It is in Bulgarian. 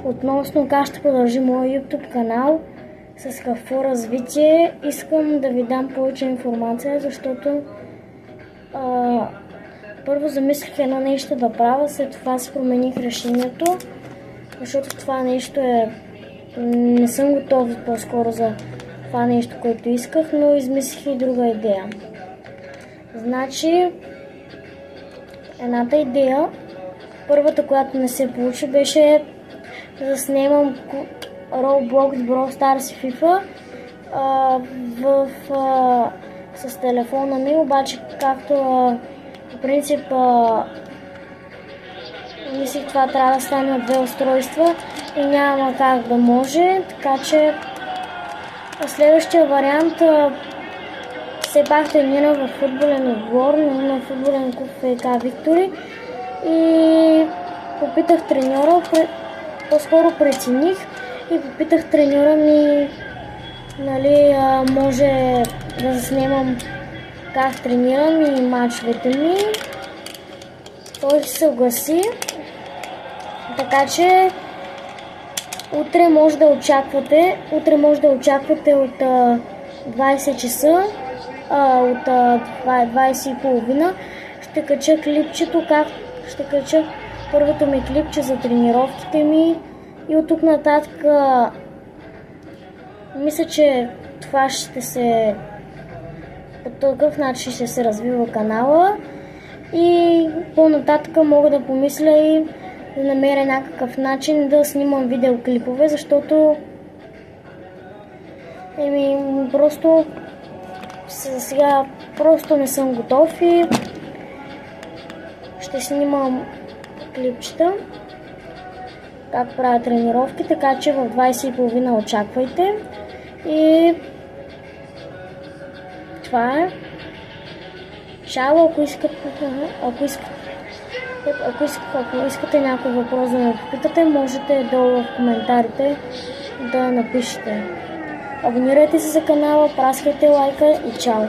Относно как ще продължи моя YouTube канал с какво развитие, искам да ви дам повече информация, защото първо замислих едно нещо да правя, след това си промених решението, защото това нещо не съм готов по-скоро за това нещо, което исках, но измислих и друга идея. Значи, едната идея, първата, която не се получи, беше да снимам Roblox, Brawl Stars и FIFA с телефона ми, обаче както по принцип мислих, това трябва да стане на две устройства и няма как да може, така че следващия вариант все пак тренирам в футболен отбор, на футболен клуб ФК Виктори и попитах треньора, по-скоро прецених и попитах треньора ми, нали, може да заснемам как тренирам и мачовете ми. Той се съгласи, така че утре може да очаквате от 20 часа, от 20:30 ще кача клипчето, ще кача първото ми клипче за тренировките ми и от тук нататък мисля, че това по такъв начин ще се развива канала и по-нататък мога да помисля и да намеря някакъв начин да снимам видеоклипове, защото просто сега просто не съм готов и ще снимам клипчета как правя тренировки, така че в 20:30 очаквайте и това е. Чао, ако искате някой въпрос да ме попитате, можете долу в коментарите да напишете. Абонирайте се за канала, праскайте лайка и чао!